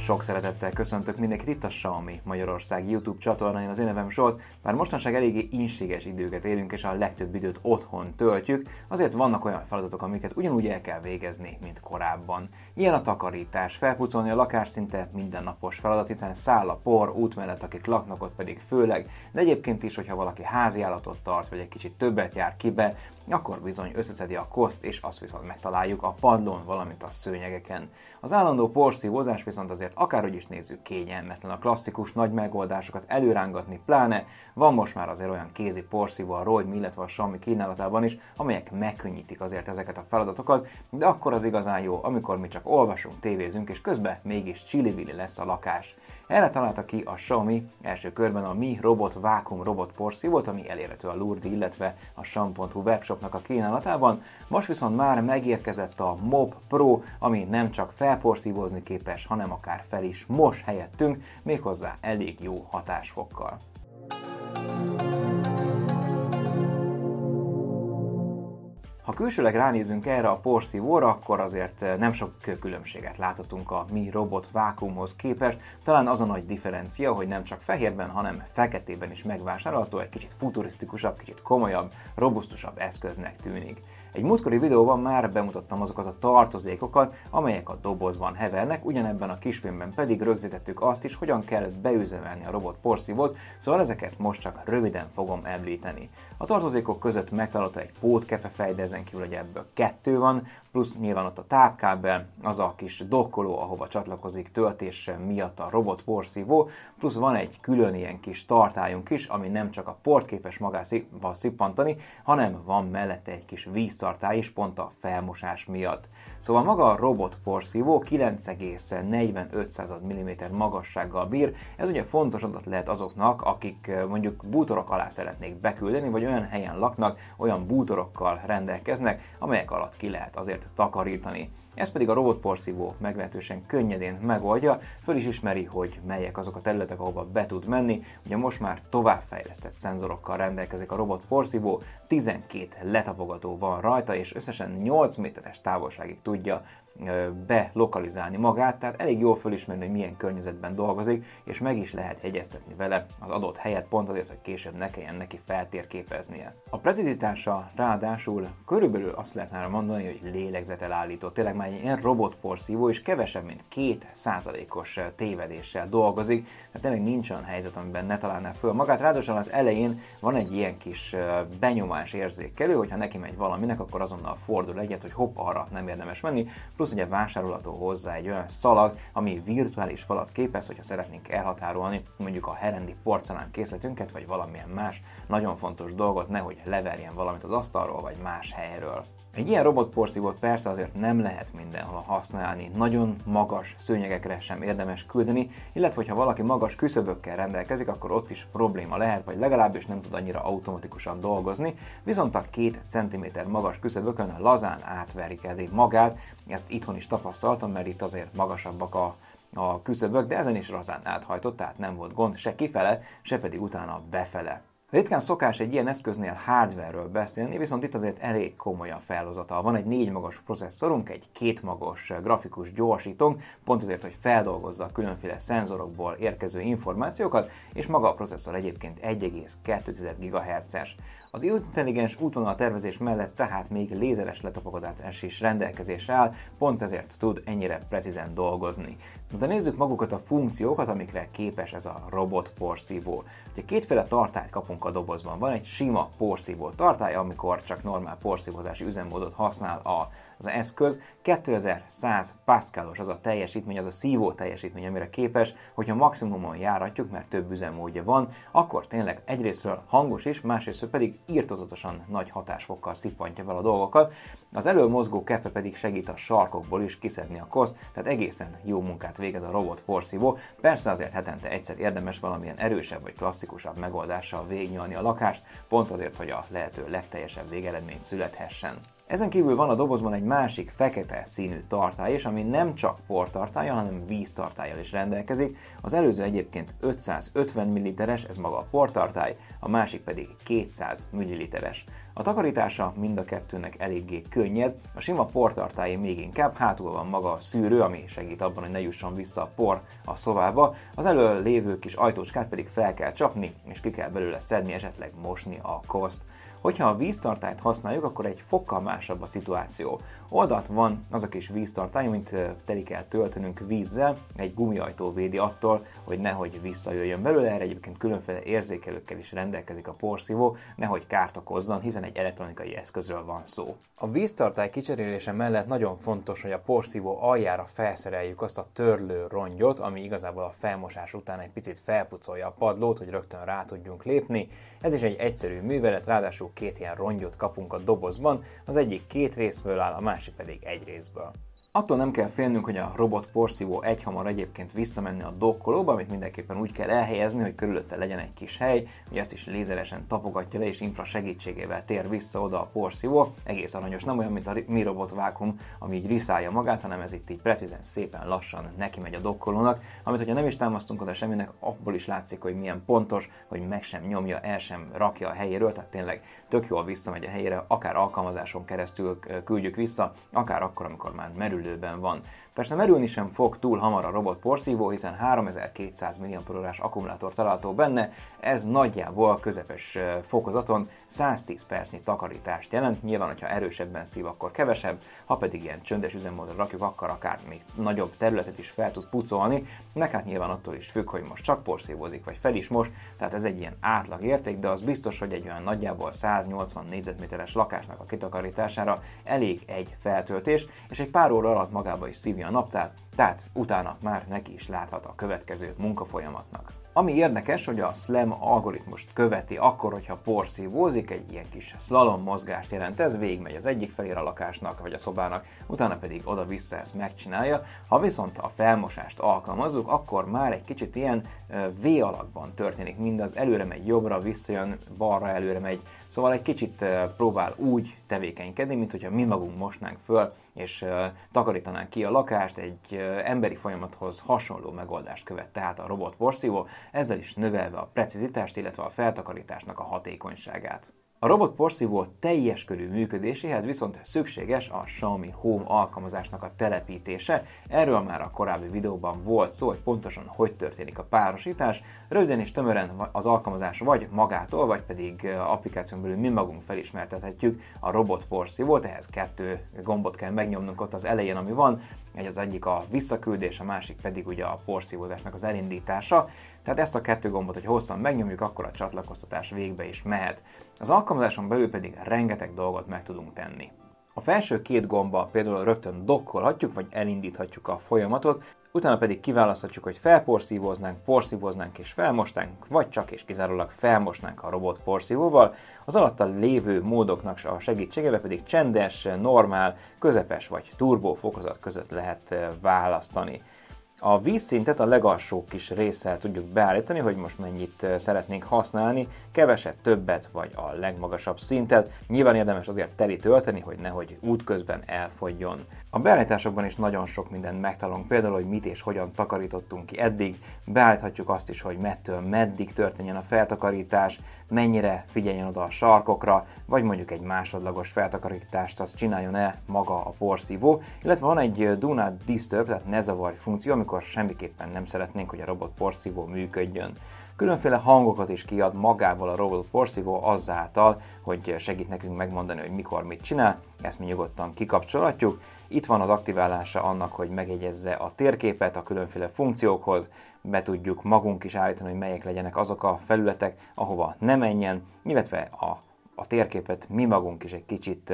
Sok szeretettel köszöntök mindenkit itt a Xiaomi Magyarország YouTube csatornáján, az én nevem Zsolt. Bár mostanság eléggé inséges időket élünk, és a legtöbb időt otthon töltjük, azért vannak olyan feladatok, amiket ugyanúgy el kell végezni, mint korábban. Ilyen a takarítás, felpucolni a lakást szinte mindennapos feladat, hiszen száll a por, út mellett akik laknak ott pedig főleg, de egyébként is, hogyha valaki háziállatot tart, vagy egy kicsit többet jár ki be, akkor bizony összeszedi a koszt, és azt viszont megtaláljuk a padlón, valamint a szőnyegeken. Az állandó porszívózás viszont azért akárhogy is nézzük kényelmetlen, a klasszikus nagy megoldásokat előrángatni, pláne van most már azért olyan kézi porszívó a Roidme, illetve a Xiaomi kínálatában is, amelyek megkönnyítik azért ezeket a feladatokat, de akkor az igazán jó, amikor mi csak olvasunk, tévézünk, és közben mégis csili-vili lesz a lakás. Erre találta ki a Xiaomi első körben a Mi Robot Vacuum robot porszívót, ami elérhető a Lurdi, illetve a Xiaomi.hu webshopnak a kínálatában. Most viszont már megérkezett a Mop Pro, ami nem csak felporszívózni képes, hanem akár fel is mos helyettünk, méghozzá elég jó hatásfokkal. Ha külsőleg ránézünk erre a porszívóra, akkor azért nem sok különbséget láthatunk a Mi Robot Vacuumhoz képest. Talán az a nagy differencia, hogy nem csak fehérben, hanem feketében is megvásárolható, egy kicsit futurisztikusabb, kicsit komolyabb, robusztusabb eszköznek tűnik. Egy múltkori videóban már bemutattam azokat a tartozékokat, amelyek a dobozban hevernek, ugyanebben a kisfilmben pedig rögzítettük azt is, hogyan kell beüzemelni a robot porszívót, szóval ezeket most csak röviden fogom említeni. A tartozékok között megtalálható egy pótkefefej, de ezen kívül ebből 2 van, plusz nyilván ott a tápkábel, az a kis dokkoló, ahova csatlakozik töltés miatt a robot porszívó, plusz van egy külön ilyen kis tartályunk is, ami nem csak a port képes magába szippantani, hanem van mellette egy kis víztartály is pont a felmosás miatt. Szóval maga a robot porszívó 9,45 mm magassággal bír, ez ugye fontos adat lehet azoknak, akik mondjuk bútorok alá szeretnék beküldeni, vagy olyan helyen laknak, olyan bútorokkal rendelkeznek, amelyek alatt ki lehet azért takarítani. Ez pedig a robotporszívó meglehetősen könnyedén megoldja, föl is ismeri, hogy melyek azok a területek, ahova be tud menni. Ugye most már továbbfejlesztett szenzorokkal rendelkezik a robotporszívó, 12 letapogató van rajta, és összesen 8 méteres távolságig tudja belokalizálni magát, tehát elég jól fölismerni, hogy milyen környezetben dolgozik, és meg is lehet jegyeztetni vele az adott helyet, pont azért, hogy később ne kelljen neki feltérképeznie. A precizitása ráadásul körülbelül azt lehetne mondani, hogy lélegzetelállító. Tényleg már egy ilyen robotporszívó is kevesebb, mint 2%-os tévedéssel dolgozik, tehát tényleg nincs olyan helyzet, amiben ne találná föl magát. Ráadásul az elején van egy ilyen kis benyomás érzékelő, hogyha neki megy valaminek, akkor azonnal fordul egyet, hogy hopp, arra nem érdemes menni. Plusz ugye vásárolható hozzá egy olyan szalag, ami virtuális falat képez, hogyha szeretnénk elhatárolni mondjuk a herendi porcelán készletünket, vagy valamilyen más nagyon fontos dolgot, nehogy leverjen valamit az asztalról, vagy más helyről. Egy ilyen robotporszívót persze azért nem lehet mindenhol használni, nagyon magas szőnyegekre sem érdemes küldeni, illetve hogyha valaki magas küszöbökkel rendelkezik, akkor ott is probléma lehet, vagy legalábbis nem tud annyira automatikusan dolgozni, viszont a 2 cm magas küszöbökön lazán átverik eddig magát, ezt itthon is tapasztaltam, mert itt azért magasabbak a küszöbök, de ezen is lazán áthajtott, tehát nem volt gond se kifele, se pedig utána befele. Ritkán szokás egy ilyen eszköznél hardware-ről beszélni, viszont itt azért elég komoly a felhozata. Van egy 4 magos processzorunk, egy 2 magos grafikus gyorsítónk, pont azért, hogy feldolgozza a különféle szenzorokból érkező információkat, és maga a processzor egyébként 1,2 GHz-es. Az intelligens útvonal tervezés mellett tehát még lézeres letapogatás is rendelkezésre áll, pont ezért tud ennyire precízen dolgozni. De nézzük magukat a funkciókat, amikre képes ez a robot porszívó. Ugye kétféle tartályt kapunk a dobozban. Van egy sima porszívó tartály, amikor csak normál porszívózási üzemmódot használ az eszköz. 2100 pascalos az a teljesítmény, az a szívó teljesítmény, amire képes, hogyha maximumon járatjuk, mert több üzemmódja van, akkor tényleg egyrésztről hangos is, másrésztről pedig irtózatosan nagy hatásfokkal szippantja fel a dolgokat. Az elől mozgó kefe pedig segít a sarkokból is kiszedni a koszt, tehát egészen jó munkát végez a robot porszívó. Persze azért hetente egyszer érdemes valamilyen erősebb vagy klasszikusabb megoldással végignyalni a lakást, pont azért, hogy a lehető legteljesebb végeredmény születhessen. Ezen kívül van a dobozban egy másik fekete színű tartály is, ami nem csak portartállyal, hanem víztartállyal is rendelkezik. Az előző egyébként 550 ml-es, ez maga a portartály, a másik pedig 200 ml-es. A takarítása mind a kettőnek eléggé könnyed, a sima portartályé még inkább, hátul van maga a szűrő, ami segít abban, hogy ne jusson vissza a por a szobába, az elől lévő kis ajtócskát pedig fel kell csapni, és ki kell belőle szedni, esetleg mosni a koszt. Hogyha a víztartályt használjuk, akkor egy fokkal másabb a szituáció. Oldalt van az a kis víztartály, amit teli kell töltenünk vízzel, egy gumiajtó védi attól, hogy nehogy visszajöjjön belőle, erre egyébként különféle érzékelőkkel is rendelkezik a porszívó, nehogy kárt okozzon, hiszen egy elektronikai eszközről van szó. A víztartály kicserélése mellett nagyon fontos, hogy a porszívó aljára felszereljük azt a törlő rongyot, ami igazából a felmosás után egy picit felpucolja a padlót, hogy rögtön rá tudjunk lépni. Ez is egy egyszerű művelet, ráadásul két ilyen rongyot kapunk a dobozban, az egyik két részből áll, a másik pedig egy részből. Attól nem kell félnünk, hogy a robot porszívó egyhamar egyébként visszamenni a dokkolóba, amit mindenképpen úgy kell elhelyezni, hogy körülötte legyen egy kis hely, hogy ezt is lézeresen tapogatja le, és infra segítségével tér vissza oda a porszívó. Egész aranyos, nem olyan, mint a Mi Robot Vacuum, ami így riszálja magát, hanem ez itt így precízen, szépen lassan neki megy a dokkolónak, amit hogyha nem is támasztunk oda semminek, abból is látszik, hogy milyen pontos, hogy meg sem nyomja, el sem rakja a helyéről, tehát tényleg tök jól visszamegy a helyére, akár alkalmazáson keresztül küldjük vissza, akár akkor, amikor már merülőben van. Persze merülni sem fog túl hamar a robot porszívó, hiszen 3200 mAh akkumulátor található benne, ez nagyjából közepes fokozaton 110 percnyi takarítást jelent, nyilván, hogyha erősebben szív, akkor kevesebb, ha pedig ilyen csöndes üzemmódra rakjuk, akkor akár még nagyobb területet is fel tud pucolni, meg hát nyilván attól is függ, hogy most csak porszívózik, vagy fel is most, tehát ez egy ilyen átlag érték, de az biztos, hogy egy olyan nagyjából 180 négyzetméteres lakásnak a kitakarítására elég egy feltöltés, és egy pár óra alatt magába is szívja a naptár, tehát utána már neki is láthat a következő munkafolyamatnak. Ami érdekes, hogy a SLAM algoritmust követi akkor, hogyha porszívózik, egy ilyen kis slalom mozgást jelent ez, végigmegy az egyik felére a lakásnak vagy a szobának, utána pedig oda-vissza ezt megcsinálja. Ha viszont a felmosást alkalmazzuk, akkor már egy kicsit ilyen V alakban történik, mindaz előre megy jobbra, visszajön balra, előre megy, szóval egy kicsit próbál úgy tevékenykedni, mint hogyha mi magunk mosnánk föl, és takarítanánk ki a lakást, egy emberi folyamathoz hasonló megoldást követ tehát a robot porszívó, ezzel is növelve a precizitást, illetve a feltakarításnak a hatékonyságát. A robot porszívó teljes körű működéséhez viszont szükséges a Xiaomi Home alkalmazásnak a telepítése. Erről már a korábbi videóban volt szó, hogy pontosan hogy történik a párosítás. Röviden és tömören az alkalmazás vagy magától, vagy pedig applikáción belül mi magunk felismertethetjük a robot porszívót. Ehhez kettő gombot kell megnyomnunk ott az elején, ami van. Az egyik a visszaküldés, a másik pedig ugye a porszívózásnak az elindítása. Tehát ezt a kettő gombot, hogy hosszan megnyomjuk, akkor a csatlakoztatás végbe is mehet. Az alkalmazáson belül pedig rengeteg dolgot meg tudunk tenni. A felső két gombbal például rögtön dokkolhatjuk, vagy elindíthatjuk a folyamatot, utána pedig kiválaszthatjuk, hogy felporszívóznánk, porszívóznánk és felmostánk, vagy csak és kizárólag felmosnánk a robot porszívóval. Az alatta lévő módoknak a segítségével pedig csendes, normál, közepes vagy turbó fokozat között lehet választani. A vízszintet a legalsó kis résszel tudjuk beállítani, hogy most mennyit szeretnénk használni, keveset, többet vagy a legmagasabb szintet. Nyilván érdemes azért teli tölteni, hogy nehogy útközben elfogyjon. A beállításokban is nagyon sok mindent megtalálunk, például, hogy mit és hogyan takarítottunk ki eddig. Beállíthatjuk azt is, hogy mettől meddig történjen a feltakarítás, mennyire figyeljen oda a sarkokra, vagy mondjuk egy másodlagos feltakarítást azt csináljon-e maga a porszívó. Illetve van egy Do Not Disturb, tehát ne zavarj funkció, amikor semmiképpen nem szeretnénk, hogy a robot porszívó működjön. Különféle hangokat is kiad magából a robot porszívó azáltal, hogy segít nekünk megmondani, hogy mikor mit csinál, ezt mi nyugodtan kikapcsolhatjuk. Itt van az aktiválása annak, hogy megjegyezze a térképet a különféle funkciókhoz, be tudjuk magunk is állítani, hogy melyek legyenek azok a felületek, ahova ne menjen, illetve a térképet mi magunk is egy kicsit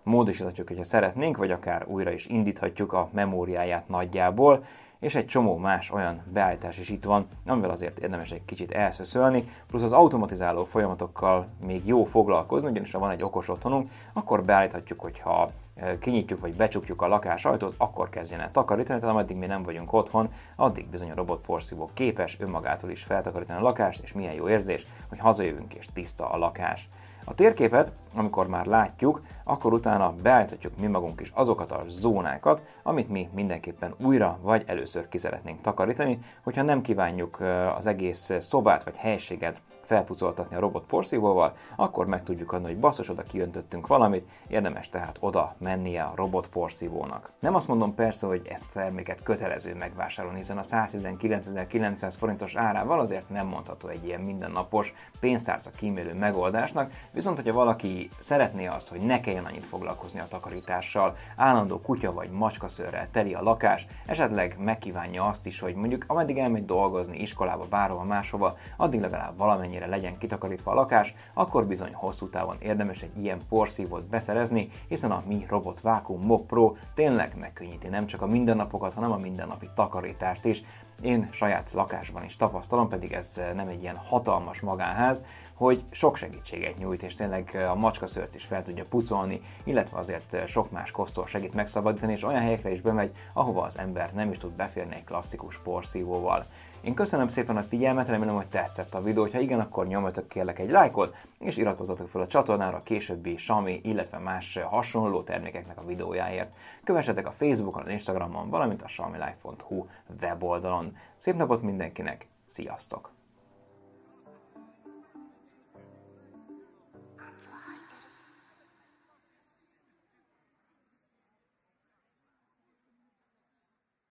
módosíthatjuk, hogyha szeretnénk, vagy akár újra is indíthatjuk a memóriáját nagyjából, és egy csomó más olyan beállítás is itt van, amivel azért érdemes egy kicsit elszöszölni, plusz az automatizáló folyamatokkal még jó foglalkozni, ugyanis ha van egy okos otthonunk, akkor beállíthatjuk, hogyha kinyitjuk vagy becsukjuk a lakás ajtót, akkor kezdjen el takarítani, tehát ameddig mi nem vagyunk otthon, addig bizony a robot porszívó képes önmagától is feltakarítani a lakást, és milyen jó érzés, hogy hazajövünk és tiszta a lakás. A térképet, amikor már látjuk, akkor utána beállíthatjuk mi magunk is azokat a zónákat, amit mi mindenképpen újra vagy először ki szeretnénk takarítani, hogyha nem kívánjuk az egész szobát vagy helységet felpucoltatni a robot porszívóval, akkor meg tudjuk adni, hogy basszus, oda kiöntöttünk valamit, érdemes tehát oda mennie a robot porszívónak. Nem azt mondom persze, hogy ezt a terméket kötelező megvásárolni, hiszen a 119.900 forintos árával azért nem mondható egy ilyen mindennapos pénztárca kímélő megoldásnak, viszont hogyha valaki szeretné azt, hogy ne kelljen annyit foglalkozni a takarítással, állandó kutya vagy macskaszőrrel teli a lakás, esetleg megkívánja azt is, hogy mondjuk ameddig elmegy dolgozni, iskolába, bárhova máshova, addig legalább valamennyire legyen kitakarítva a lakás, akkor bizony hosszú távon érdemes egy ilyen porszívót beszerezni, hiszen a Mi Robot Vacuum Mop Pro tényleg megkönnyíti nem csak a mindennapokat, hanem a mindennapi takarítást is. Én saját lakásban is tapasztalom, pedig ez nem egy ilyen hatalmas magánház, hogy sok segítséget nyújt, és tényleg a macskaszőrt is fel tudja pucolni, illetve azért sok más kosztól segít megszabadítani, és olyan helyekre is bemegy, ahova az ember nem is tud beférni egy klasszikus porszívóval. Én köszönöm szépen a figyelmet, remélem, hogy tetszett a videó, ha igen, akkor nyomjatok kérlek egy lájkot, és iratkozzatok fel a csatornára a későbbi Xiaomi, illetve más hasonló termékeknek a videójáért. Kövessetek a Facebookon, az Instagramon, valamint a xiaomilife.hu weboldalon. Szép napot mindenkinek, sziasztok!